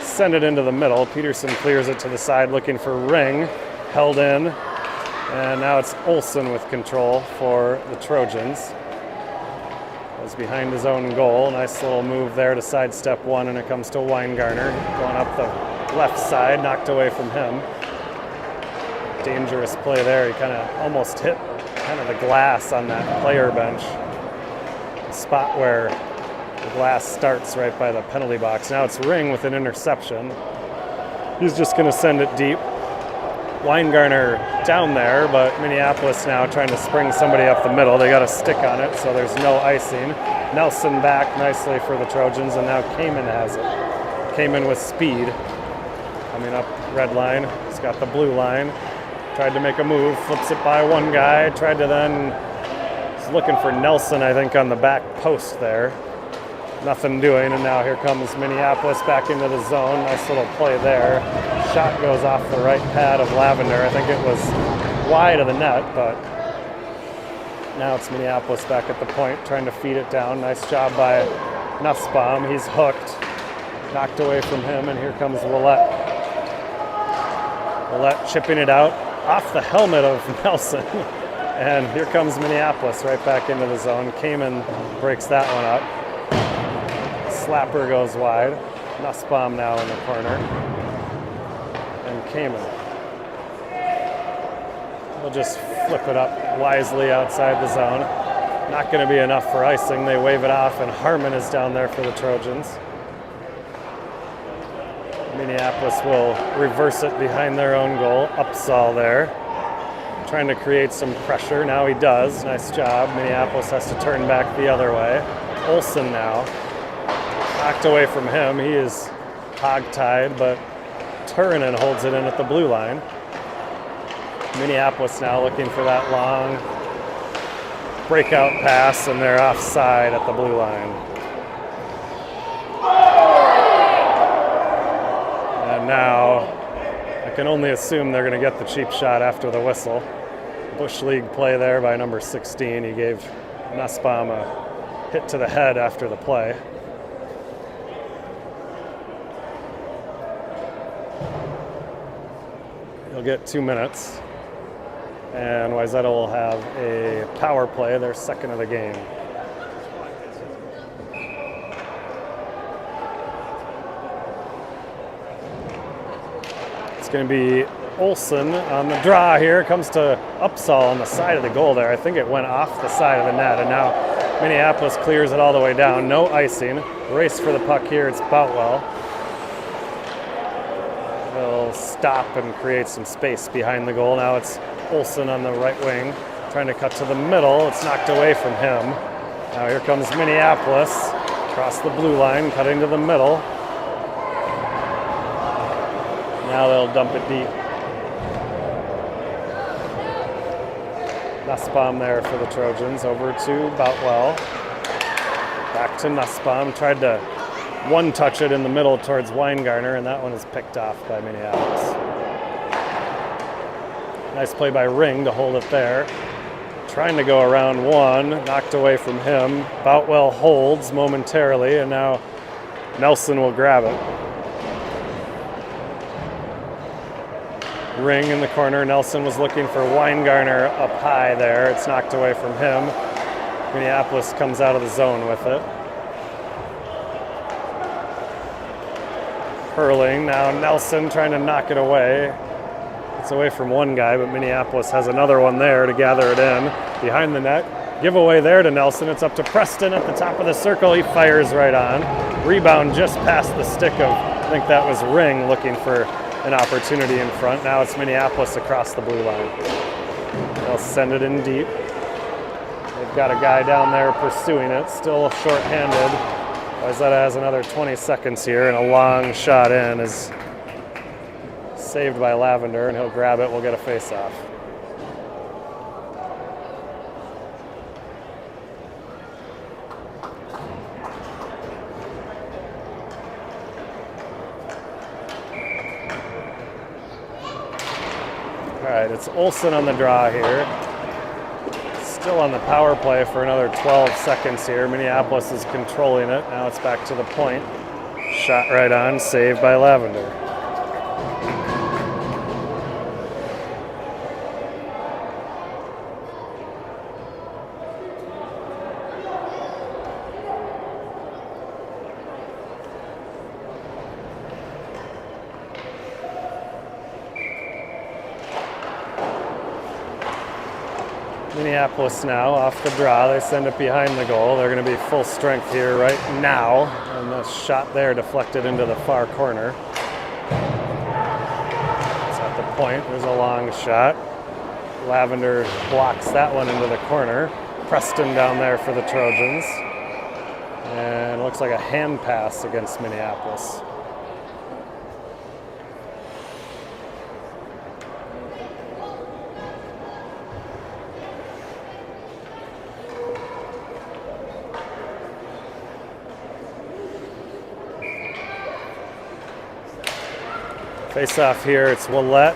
A: send it into the middle. Peterson clears it to the side looking for Ring, held in, and now it's Olsen with control for the Trojans. Goes behind his own goal. Nice little move there to sidestep one, and it comes to Weingartner going up the left side, knocked away from him. Dangerous play there. He kind of almost hit kind of the glass on that player bench. The spot where the glass starts right by the penalty box. Now it's Ring with an interception. He's just going to send it deep. Weingartner down there, but Minneapolis now trying to spring somebody up the middle. They got a stick on it, so there's no icing. Nelson back nicely for the Trojans, and now Kamen has it. Kamen with speed. Coming up red line. He's got the blue line. Tried to make a move, flips it by one guy. Tried to then, he's looking for Nelson, I think, on the back post there. Nothing doing, and now here comes Minneapolis back into the zone. Nice little play there. Shot goes off the right pad of Lavender. I think it was wide of the net, but now it's Minneapolis back at the point, trying to feed it down. Nice job by Nussbaum. He's hooked. Knocked away from him, and here comes Willette. Willette chipping it out off the helmet of Nelson. And here comes Minneapolis right back into the zone. Kamen breaks that one up. Slapper goes wide. Nussbaum now in the corner. And Kamen. They'll just flip it up wisely outside the zone. Not going to be enough for icing. They wave it off, and Harmon is down there for the Trojans. Minneapolis will reverse it behind their own goal. Upsall there. Trying to create some pressure. Now he does. Nice job. Minneapolis has to turn back the other way. Olsen now. Knocked away from him. He is hog-tied, but Turunen holds it in at the blue line. Minneapolis now looking for that long breakout pass, and they're offside at the blue line. And now I can only assume they're going to get the cheap shot after the whistle. Bush League play there by number 16. He gave Nussbaum a hit to the head after the play. He'll get 2 minutes. And Wayzata will have a power play, their second of the game. It's going to be Olsen on the draw here. Comes to Upsall on the side of the goal there. I think it went off the side of the net, and now Minneapolis clears it all the way down. No icing. Race for the puck here. It's Boutwell. They'll stop and create some space behind the goal. Now it's Olsen on the right wing, trying to cut to the middle. It's knocked away from him. Now here comes Minneapolis across the blue line, cutting to the middle. Now they'll dump it deep. Nussbaum there for the Trojans, over to Boutwell. Back to Nussbaum, tried to one-touch it in the middle towards Weingartner, and that one is picked off by Minneapolis. Nice play by Ring to hold it there. Trying to go around one, knocked away from him. Boutwell holds momentarily, and now Nelson will grab it. Ring in the corner. Nelson was looking for Weingartner up high there. It's knocked away from him. Minneapolis comes out of the zone with it. Hurling. Now Nelson trying to knock it away. It's away from one guy, but Minneapolis has another one there to gather it in. Behind the net. Giveaway there to Nelson. It's up to Preston at the top of the circle. He fires right on. Rebound just past the stick of, I think that was Ring looking for an opportunity in front. Now it's Minneapolis across the blue line. They'll send it in deep. They've got a guy down there pursuing it, still short-handed. Wayzata has another 20 seconds here, and a long shot in is saved by Lavender, and he'll grab it. We'll get a face-off. All right, it's Olsen on the draw here. Still on the power play for another 12 seconds here. Minneapolis is controlling it. Now it's back to the point. Shot right on, saved by Lavender. Minneapolis now off the draw. They send it behind the goal. They're going to be full strength here right now. And the shot there deflected into the far corner. It's at the point. There's a long shot. Lavender blocks that one into the corner. Preston down there for the Trojans. And it looks like a hand pass against Minneapolis. Face off here, it's Willett.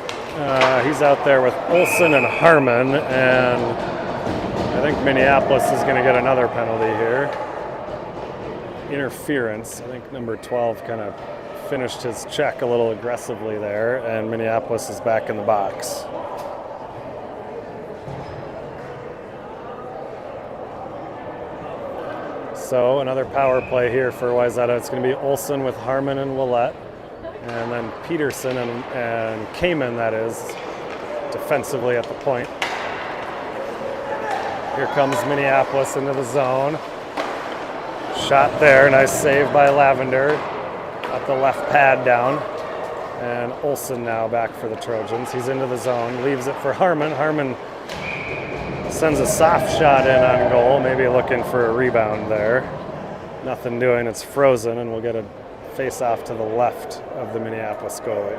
A: He's out there with Olsen and Harmon, and I think Minneapolis is going to get another penalty here. Interference. I think number 12 kind of finished his check a little aggressively there, and Minneapolis is back in the box. So another power play here for Wayzata. It's going to be Olsen with Harmon and Willett. And then Peterson and Kamen, that is, defensively at the point. Here comes Minneapolis into the zone. Shot there, nice save by Lavender. Got the left pad down. And Olsen now back for the Trojans. He's into the zone, leaves it for Harmon. Harmon sends a soft shot in on goal, maybe looking for a rebound there. Nothing doing, it's frozen, and we'll get a face off to the left of the Minneapolis goalie.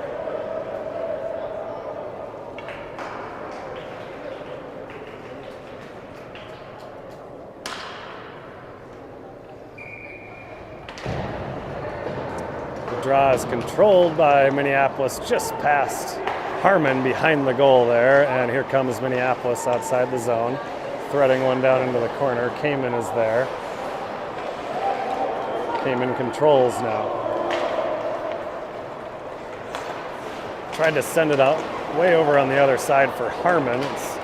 A: The draw is controlled by Minneapolis just past Harmon behind the goal there, and here comes Minneapolis outside the zone, threading one down into the corner. Kamen is there. Kamen controls now. Tried to send it out way over on the other side for Harmon. It's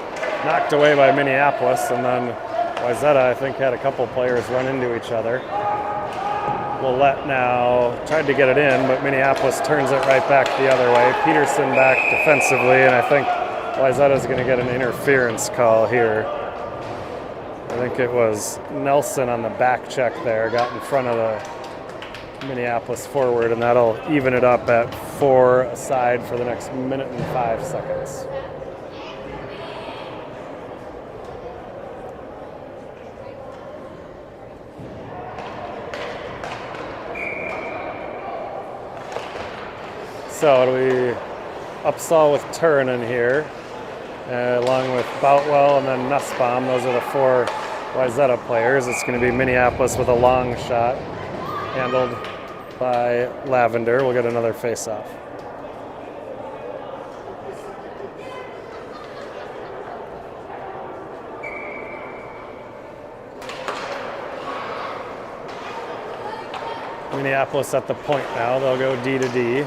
A: knocked away by Minneapolis, and then Wayzata, I think, had a couple players run into each other. Willett now tried to get it in, but Minneapolis turns it right back the other way. Peterson back defensively, and I think Wayzata is going to get an interference call here. I think it was Nelson on the back check there, got in front of the Minneapolis forward, and that'll even it up at 4 aside for the next minute and 5 seconds. So it'll be Upsall with Turin here, along with Boutwell and then Nussbaum. Those are the 4 Wayzata players. It's going to be Minneapolis with a long shot, handled by Lavender. We'll get another face-off. Minneapolis at the point now. They'll go D to D.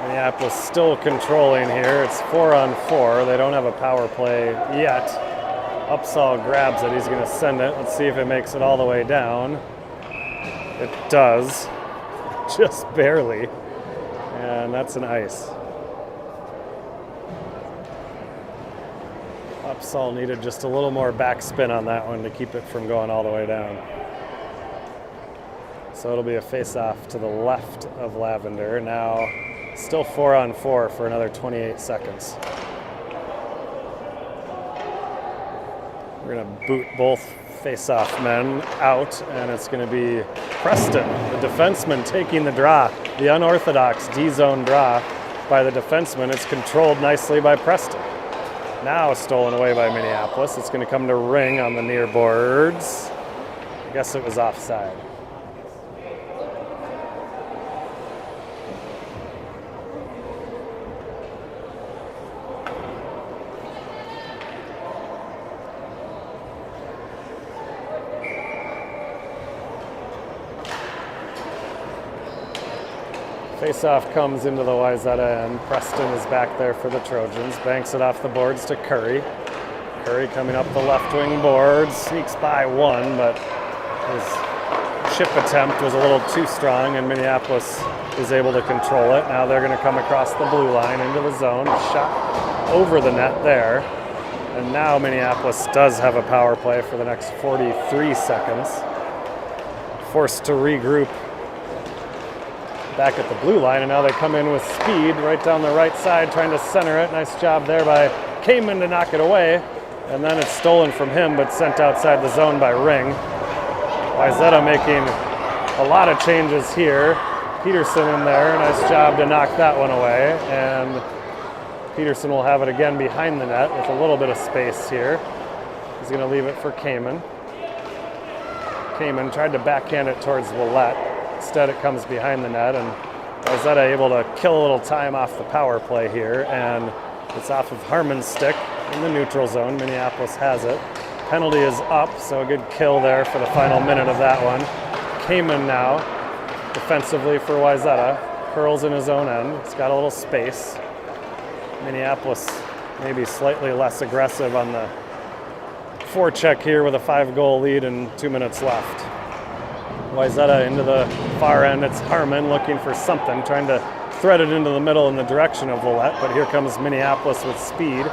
A: Minneapolis still controlling here. It's 4-on-4. They don't have a power play yet. Upsall grabs it. He's going to send it. Let's see if it makes it all the way down. It does. Just barely. And that's an ice. Upsall needed just a little more backspin on that one to keep it from going all the way down. So it'll be a face-off to the left of Lavender. Now still 4-on-4 for another 28 seconds. We're going to boot both face-off men out, and it's going to be Preston, the defenseman, taking the draw. The unorthodox D-zone draw by the defenseman. It's controlled nicely by Preston. Now stolen away by Minneapolis. It's going to come to Ring on the near boards. I guess it was offside. Face-off comes into the Wayzata end. Preston is back there for the Trojans. Banks it off the boards to Curry. Curry coming up the left wing boards. Sneaks by one, but his chip attempt was a little too strong, and Minneapolis is able to control it. Now they're going to come across the blue line into the zone. Shot over the net there. And now Minneapolis does have a power play for the next 43 seconds. Forced to regroup back at the blue line, and now they come in with speed right down the right side, trying to center it. Nice job there by Kamen to knock it away, and then it's stolen from him, but sent outside the zone by Ring. Wayzata making a lot of changes here. Peterson in there, nice job to knock that one away, and Peterson will have it again behind the net with a little bit of space here. He's going to leave it for Kamen. Kamen tried to backhand it towards Willette. Instead, it comes behind the net, and Wayzata able to kill a little time off the power play here, and it's off of Harmon's stick in the neutral zone. Minneapolis has it. Penalty is up, so a good kill there for the final minute of that one. Kamen now, defensively for Wayzata, curls in his own end. He's got a little space. Minneapolis maybe slightly less aggressive on the forecheck here with a 5-goal lead and 2 minutes left. Wayzata into the far end. It's Harmon looking for something, trying to thread it into the middle in the direction of Willette, but here comes Minneapolis with speed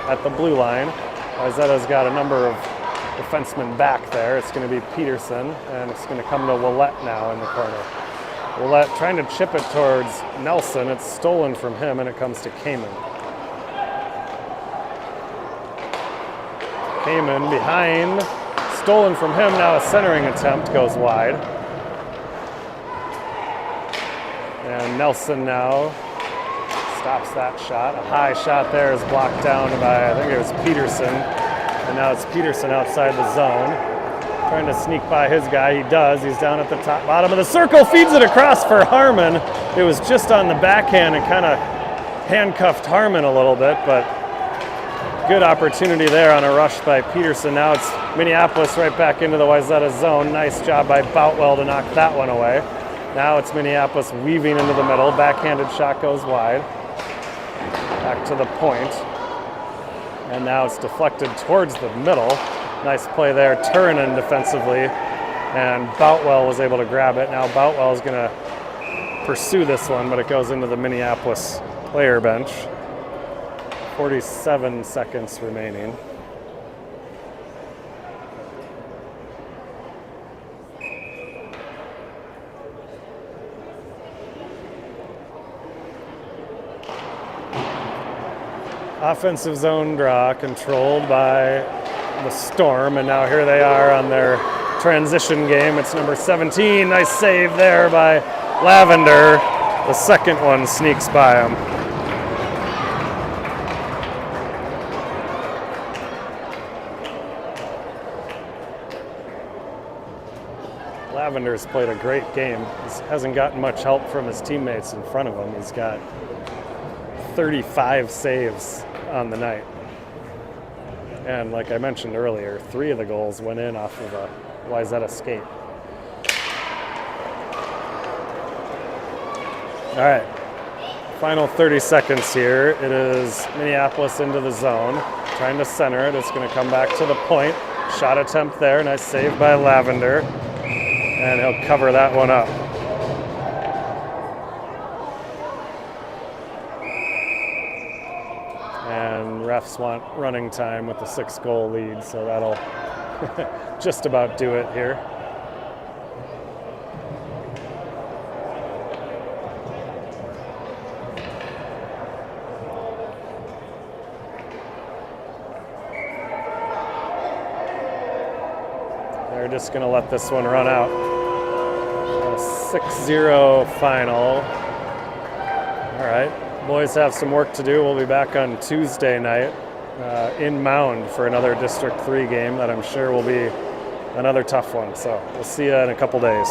A: at the blue line. Wayzata's got a number of defensemen back there. It's going to be Peterson, and it's going to come to Willette now in the corner. Willette trying to chip it towards Nelson. It's stolen from him, and it comes to Kamen. Kamen behind. Stolen from him, now a centering attempt goes wide. And Nelson now stops that shot. A high shot there is blocked down by, I think it was Peterson. And now it's Peterson outside the zone. Trying to sneak by his guy, he does. He's down at the top bottom of the circle, feeds it across for Harmon. It was just on the backhand and kind of handcuffed Harmon a little bit, but good opportunity there on a rush by Peterson. Now it's Minneapolis right back into the Wayzata zone. Nice job by Boutwell to knock that one away. Now it's Minneapolis weaving into the middle. Backhanded shot goes wide. Back to the point. And now it's deflected towards the middle. Nice play there. Turunen defensively. And Boutwell was able to grab it. Now Boutwell is going to pursue this one, but it goes into the Minneapolis player bench. 47 seconds remaining. Offensive zone draw controlled by the Storm, and now here they are on their transition game. It's number 17. Nice save there by Lavender. The second one sneaks by him. Lavender's played a great game. He hasn't gotten much help from his teammates in front of him. He's got 35 saves on the night. And like I mentioned earlier, 3 of the goals went in off of a Wayzata skate. All right, Final 30 seconds here. It is Minneapolis into the zone. Trying to center it. It's going to come back to the point. Shot attempt there. Nice save by Lavender. And he'll cover that one up. And refs want running time with the 6-goal lead, so that'll just about do it here. They're just going to let this one run out. A 6-0 final. All right. Boys have some work to do. We'll be back on Tuesday night in Mound for another District 3 game that I'm sure will be another tough one. So we'll see you in a couple days.